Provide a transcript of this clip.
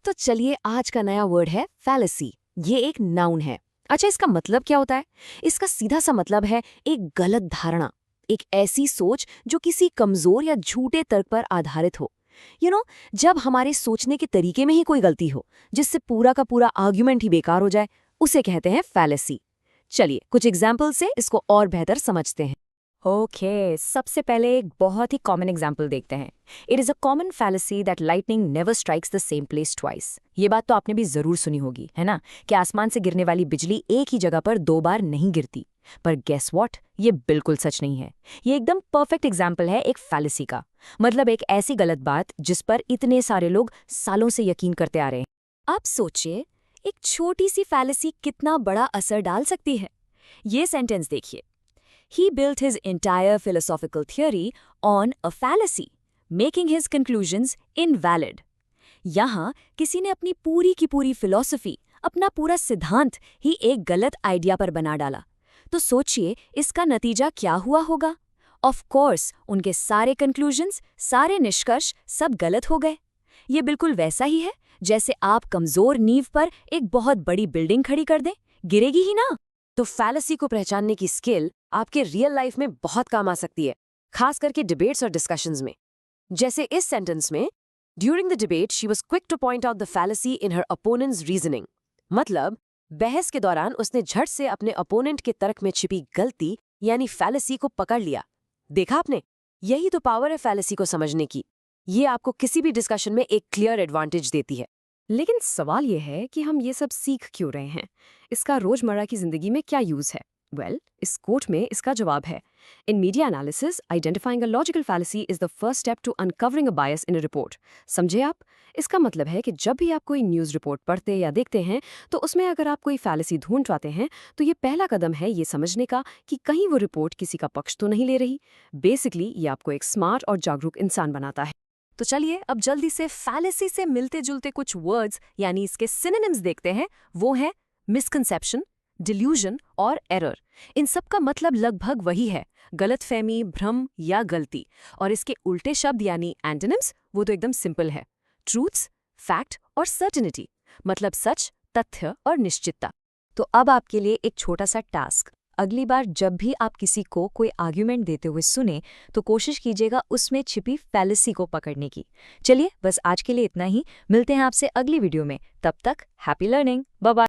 तो चलिए आज का नया वर्ड है फैलेसी। ये एक नाउन है। अच्छा, इसका मतलब क्या होता है? इसका सीधा सा मतलब है एक गलत धारणा, एक ऐसी सोच जो किसी कमजोर या झूठे तर्क पर आधारित हो। जब हमारे सोचने के तरीके में ही कोई गलती हो जिससे पूरा का पूरा आर्ग्यूमेंट ही बेकार हो जाए, उसे कहते हैं फैलेसी। चलिए कुछ एग्जाम्पल से इसको और बेहतर समझते हैं। सबसे पहले एक बहुत ही कॉमन एग्जाम्पल देखते हैं। It is a common fallacy that lightning never strikes the same place twice. ये बात तो आपने भी ज़रूर सुनी होगी, है ना, कि आसमान से गिरने वाली बिजली एक ही जगह पर 2 बार नहीं गिरती। पर गेस वॉट, ये बिल्कुल सच नहीं है। ये एकदम परफेक्ट एग्जाम्पल है एक फैलेसी का। मतलब एक ऐसी गलत बात जिस पर इतने सारे लोग सालों से यकीन करते आ रहे हैं। अब सोचिए, एक छोटी सी फैलेसी कितना बड़ा असर डाल सकती है। ये सेंटेंस देखिए, He built his entire philosophical theory on a fallacy, making his conclusions invalid. यहाँ किसी ने अपनी पूरी की पूरी फिलॉसफी, अपना पूरा सिद्धांत ही एक गलत आइडिया पर बना डाला। तो सोचिए इसका नतीजा क्या हुआ होगा। ऑफ कोर्स उनके सारे कंक्लूजन्स, सारे निष्कर्ष सब गलत हो गए। ये बिल्कुल वैसा ही है जैसे आप कमजोर नींव पर एक बहुत बड़ी बिल्डिंग खड़ी कर दें, गिरेगी ही ना। तो फैलेसी को पहचानने की स्किल आपके रियल लाइफ में बहुत काम आ सकती है, खास करके डिबेट्स और डिस्कशंस में। जैसे इस सेंटेंस में, during the debate she was quick two point out the fallacy in her opponents reasoning. मतलब बहस के दौरान उसने झट से अपने अपोनेंट के तर्क में छिपी गलती यानी फैलेसी को पकड़ लिया। देखा आपने, यही तो पावर है फैलेसी को समझने की। ये आपको किसी भी डिस्कशन में एक क्लियर एडवांटेज देती है। लेकिन सवाल यह है कि हम ये सब सीख क्यों रहे हैं? इसका रोजमर्रा की जिंदगी में क्या यूज है? इस कोट में इसका जवाब है। In media analysis, identifying a logical fallacy is the first step to uncovering a bias in a report. समझे आप? इसका मतलब है कि जब भी आप कोई न्यूज़ रिपोर्ट पढ़ते या देखते हैं, तो उसमें अगर आप कोई फैलेसी ढूंढ पाते हैं, तो ये पहला कदम है ये समझने का कि कहीं वो रिपोर्ट किसी का पक्ष तो नहीं ले रही। बेसिकली ये आपको एक स्मार्ट और जागरूक इंसान बनाता है। तो चलिए अब जल्दी से फैलेसी से मिलते जुलते कुछ वर्ड्स यानी इसके सिनोनिम्स देखते हैं। वो हैं मिसकंसेप्शन, डिल्यूजन और एरर। इन सब का मतलब लगभग वही है, गलतफहमी, भ्रम या गलती। और इसके उल्टे शब्द यानी एंटोनिम्स, वो तो एकदम सिंपल है। ट्रूथ्स, फैक्ट और सर्टेनिटी, मतलब सच, तथ्य और निश्चितता। तो अब आपके लिए एक छोटा सा टास्क। अगली बार जब भी आप किसी को कोई आर्ग्यूमेंट देते हुए सुने, तो कोशिश कीजिएगा उसमें छिपी फैलेसी को पकड़ने की। चलिए बस आज के लिए इतना ही। मिलते हैं आपसे अगली वीडियो में। तब तक हैप्पी लर्निंग। Bye bye.